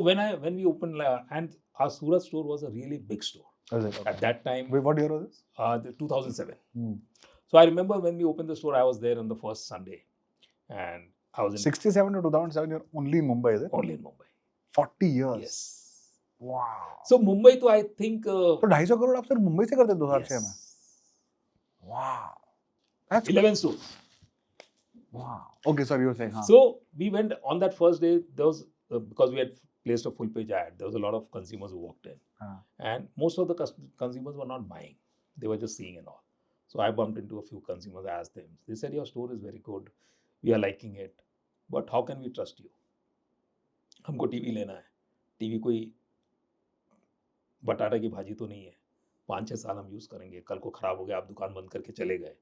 when we opened and our Surat store was a really big store at that time. Wait, what year was this? 2007. So I remember when we opened the store, I was there on the first Sunday, and I was in 67 to 2007. You're only in Mumbai, is it? only in Mumbai. 40 years. Yes. Wow. So Mumbai, तो I think. तो 250 करोड़ आप सिर्फ मुंबई से करते 2006 में. Yes. Wow. That's 11 stores. Wow. Okay, sorry, you were saying. So we went on that first day. There was because we had placed a full page ad. There was a lot of consumers who walked in, and most of the consumers were not buying. They were just seeing and all. So I bumped into a few consumers. I asked them. They said, "Your store is very good. We are liking it, but how can we trust you? हमको TV लेना है. TV कोई बटाटा की भाजी तो नहीं है. 5-6 साल हम यूज करेंगे. कल को खराब हो गया, आप दुकान बंद करके चले गए,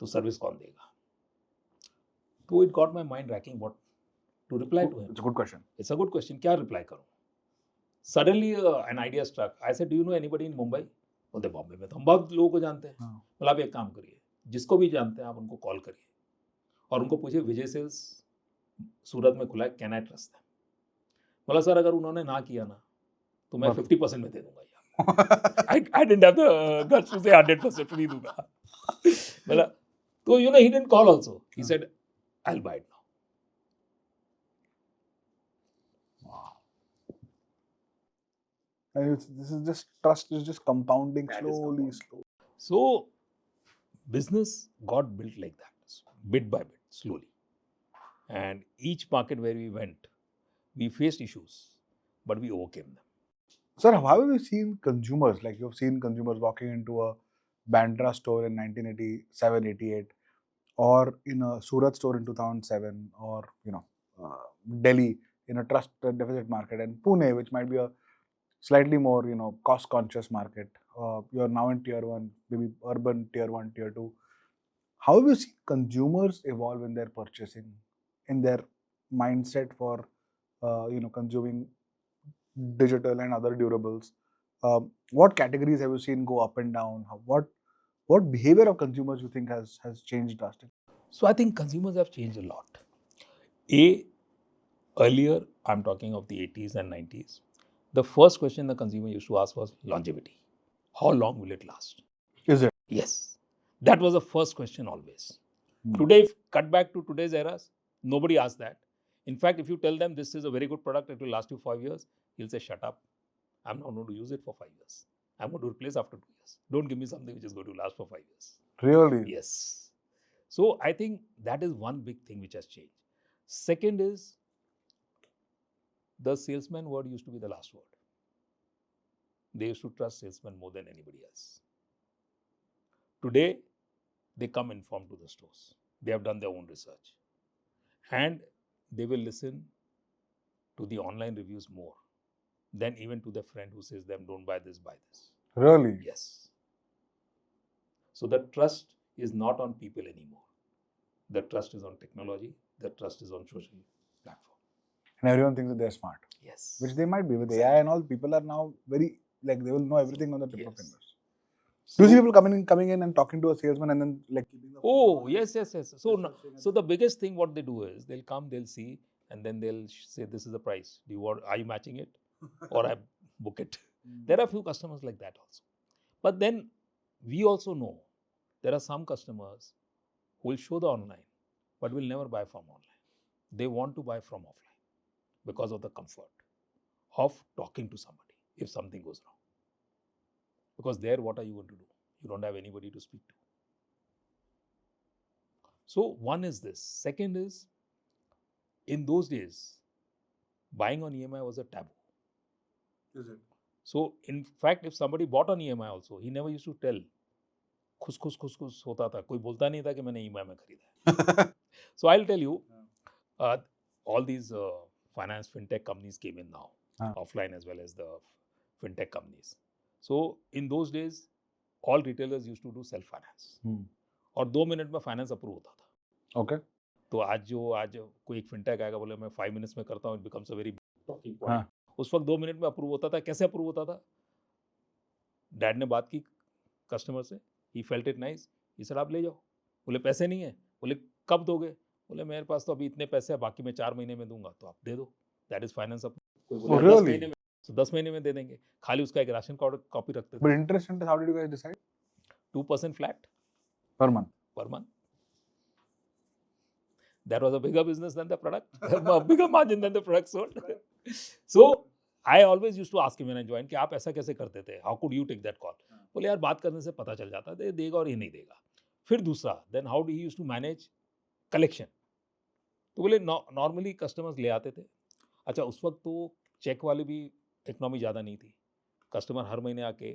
तो सर्विस कौन देगा?" So it got my mind racking what to reply to him. It's a good question. It's a good question. क्या reply करूँ? Suddenly an idea struck. I said, "Do you know anybody in Mumbai?" बोलते बॉम्बे में तो हम बहुत लोगों को जानते हैं. बोला आप एक काम करिए, जिसको भी जानते हैं आप उनको कॉल करिए और उनको पूछिए विजय सेल्स सूरत में खुला है, कैन आई ट्रस्ट देम? बोला सर अगर उन्होंने ना किया ना तो मैं 50% में दे दूंगा यार. I didn't have the guts to say 100% नहीं दूंगा. बोला तो he didn't call also. He said I'll buy it now. Wow. And this is just trust is just compounding slowly. So business got built like that, bit by bit, slowly. And each market where we went, we faced issues, but we overcame them. Sir, how have you seen consumers? Like you've seen consumers walking into a Bandra store in 1987, 88, or in a Surat store in 2007, or Delhi in a trust deficit market, and Pune, which might be a slightly more cost-conscious market. You're now in tier 1, maybe urban tier 1, tier 2. How have you seen consumers evolve in their purchasing, in their mindset for consuming digital and other durables? What categories have you seen go up and down? What behavior of consumers you think has changed drastically? So I think consumers have changed a lot. Earlier, I'm talking of the 80s and 90s, the first question the consumer used to ask was longevity. How long will it last? Is it? Yes. That was the first question always. Today, cut back to today's eras, nobody asks that. In fact, if you tell them this is a very good product, it will last you 5 years, he'll say, shut up. I'm not going to use it for 5 years. I'm going to replace after 2 years. Don't give me something which is going to last for 5 years. Really? Yes. So I think that is one big thing which has changed. Second is, the salesman word used to be the last word. They used to trust salesmen more than anybody else. Today, they come informed to the stores. They have done their own research. And they will listen to the online reviews more than even to the friend who says them, don't buy this, buy this. Really? Yes. So the trust is not on people anymore. The trust is on technology. The trust is on social platform. And everyone thinks that they're smart. Yes. Which they might be. With AI and all, people are now very, they will know everything on the tip of fingers. Do you see people coming in and talking to a salesman and then keeping the phone? Yes. So the biggest thing what they do is they'll come, they'll see, and then they'll say, this is the price. Are you matching it? Or I book it. There are few customers like that also. But then we also know there are some customers who will show the online, but will never buy from online. They want to buy from offline because of the comfort of talking to somebody if something goes wrong. Because there, what are you going to do? You don't have anybody to speak to. So one is this. Second is, in those days, buying on EMI was a taboo. Is it? So in fact, if somebody bought on EMI also, he never used to tell. खुस होता था. कोई बोलता नहीं था कि मैंने EMI में खरीदा है. So I'll tell you, all these finance fintech companies came in now, offline as well as the fintech companies. So in those days, all retailers used to do self finance. और 2 minute में finance approve होता था. Okay. तो आज कोई एक fintech आएगा बोले मैं 5 मिनट्स में करता हूँ, it becomes a very talking point. उस वक्त 2 मिनट में अप्रूव होता था. कैसे अप्रूव होता था? डैड ने बात की कस्टमर से, he felt it nice, he said आप ले जाओ. बोले पैसे नहीं है. बोले कब दोगे? बोले मेरे पास तो अभी इतने पैसे हैं, बाकी मैं 4 महीने में दूंगा, तो आप दे दो. That is finance approve. कोई Oh, बोले 10 really? महीने में, तो 10 महीने में दे देंगे, खाली उसका एक राशन कार्ड कॉपी रखते थे. But interest and how did you guys decide? 2% flat Per month. per month. That was a bigger business than the product, a bigger margin than the product sold. So I always used to ask him when I joined कि आप ऐसा कैसे करते थे? How could you take that call? बोले यार बात करने से पता चल जाता है देगा और ये नहीं देगा. फिर दूसरा, then how do he used to manage collection? तो बोले नॉर्मली कस्टमर्स ले आते थे. अच्छा उस वक्त तो चेक वाले भी इकोनॉमी ज़्यादा नहीं थी. कस्टमर हर महीने आके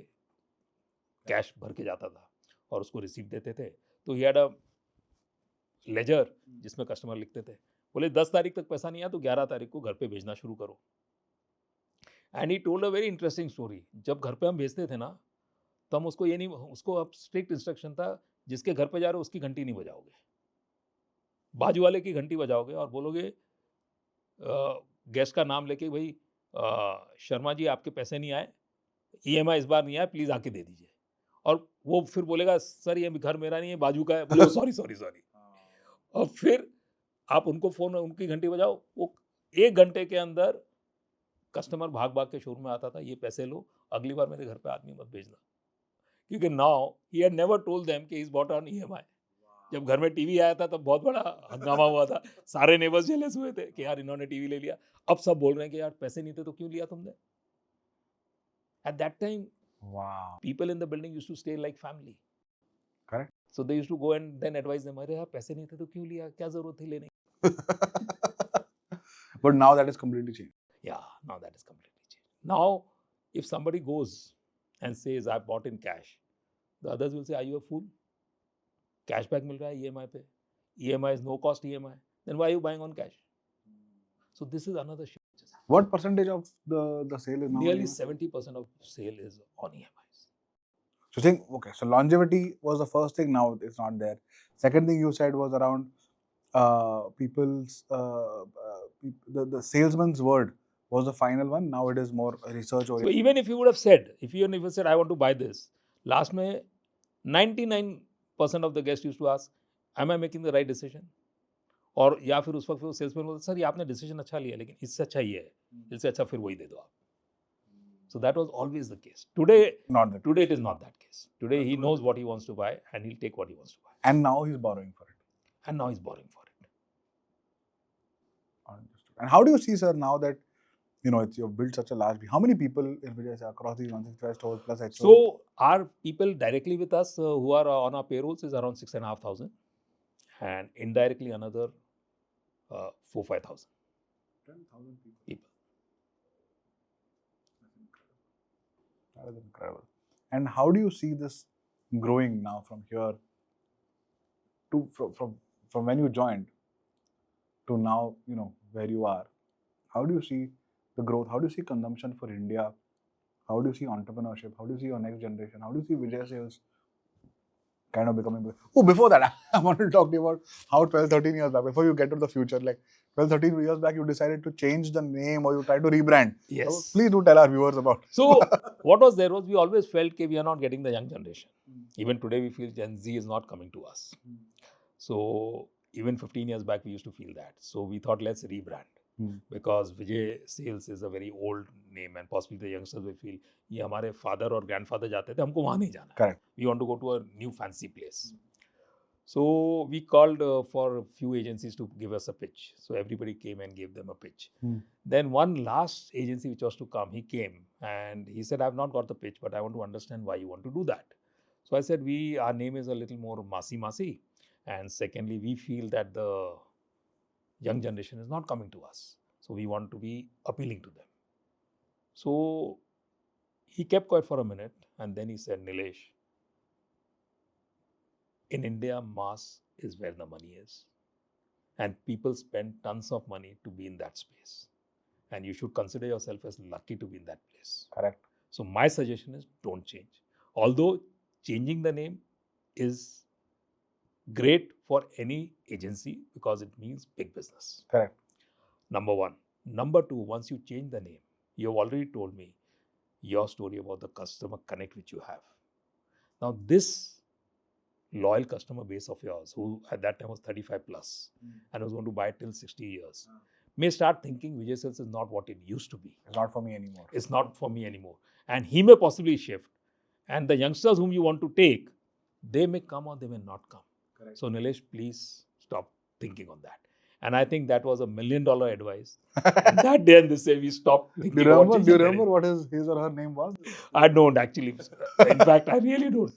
कैश भर के जाता था और उसको रिसीप्ट देते थे. तो ही हैड अ लेजर जिसमें कस्टमर लिखते थे. बोले 10 तारीख तक पैसा नहीं आया तो 11 तारीख को घर पे भेजना शुरू करो. And he told a very interesting story. जब घर पे हम भेजते थे ना तो हम उसको ये नहीं, उसको अब स्ट्रिक्ट इंस्ट्रक्शन था जिसके घर पे जा रहे हो उसकी घंटी नहीं बजाओगे, बाजू वाले की घंटी बजाओगे और बोलोगे गेस्ट का नाम लेके भाई शर्मा जी आपके पैसे नहीं आए, EMI इस बार नहीं आया, प्लीज़ आके दे दीजिए. और वो फिर बोलेगा सर ये घर मेरा नहीं है बाजू का है. बोले सॉरी सॉरी सॉरी. और फिर आप उनको फ़ोन उनकी घंटी बजाओ, वो 1 घंटे के अंदर कस्टमर भाग भाग के शोरूम में आता था, ये पैसे लो, अगली बार मेरे घर पे आदमी मत भेजना. क्योंकि now he had never told them कि इज बॉट ऑन EMI. जब घर में टीवी आया था तब बहुत बड़ा हंगामा हुआ था, सारे नेबर्स जेलस हुए थे कि यार इन्होंने टीवी ले लिया. अब सब बोल रहे हैं कि यार पैसे नहीं थे तो क्यों लिया तुमने. At that time Wow. people in the building used to stay like family. Correct. So they used to go and then advise them, अरे यार पैसे नहीं थे तो क्यों लिया, क्या जरूरत थी लेने. But now that is completely changed. Yeah, now that is completely changed. Now if somebody goes and says I bought in cash, the others will say are you a fool, cashback मिल रहा है EMI पे, EMI is no cost EMI, then why are you buying on cash? So this is another shift. What percentage of the sale is now? Nearly EMI? 70% of sale is on EMIs. So saying okay, so longevity was the first thing. Now it's not there. Second thing you said was around people's the salesman's word was the final one. Now it is more research So oriented. even if you would have said, if you said I want to buy this, last में 99% of the guests used to ask, am I making the right decision? और या फिर उस वक्त वो salesman बोलता sir ये आपने डिसीजन अच्छा लिया लेकिन इससे अच्छा ये है, इससे अच्छा फिर वही दे दो आप. So that was always the case. Today, Not that. today it is not that case. Today he knows what he wants to buy and he'll take what he wants to buy. And now he's borrowing for it. And now he's borrowing for it. Understood. And how do you see, sir, now that you've built such a large? How many people in Vijay across these 165 stores plus HO? So our people directly with us who are on our payrolls is around 6,500, and indirectly another 4,000-5,000 10,000 people. That is incredible. And how do you see this growing now from here to from when you joined to now, where you are? How do you see the growth? How do you see consumption for India? How do you see entrepreneurship? How do you see your next generation? How do you see Vijay Sales kind of becoming? Oh, before that, I wanted to talk to you about how 12, 13 years back, before you get to the future, like 12, 13 years back, you decided to change the name or you tried to rebrand. Yes. So please do tell our viewers about it. So what was there was we always felt that we are not getting the young generation. Even today we feel Gen Z is not coming to us. So even 15 years back we used to feel that. So we thought let's rebrand. Because Vijay Sales is a very old name and possibly the youngsters will feel ये हमारे father और grandfather जाते थे, हमको वहाँ नहीं जाना. Correct. We want to go to a new fancy place. So we called for a few agencies to give us a pitch. So everybody came and gave them a pitch. Then one last agency which was to come, he came and he said, I have not got the pitch, but I want to understand why you want to do that. So I said, our name is a little more masi. And secondly, we feel that the young generation is not coming to us. So we want to be appealing to them. So he kept quiet for a minute and then he said, Nilesh, in India, mass is where the money is. And people spend tons of money to be in that space. And you should consider yourself as lucky to be in that place. Correct. So my suggestion is don't change. Although changing the name is great for any agency because it means big business. Correct. Number one. Number two, once you change the name, you have already told me your story about the customer connect which you have. Now this loyal customer base of yours who at that time was 35 plus and was going to buy till 60 years. may start thinking Vijay Sales is not what it used to be. It's not for me anymore. It's not for me anymore. And he may possibly shift. And the youngsters whom you want to take, they may come or they may not come. Correct. So Nilesh, please stop thinking on that. And I think that was $1 million advice. And that day and this day we stopped thinking Do you about remember changing what his or her name was? I don't actually. In fact, I really don't.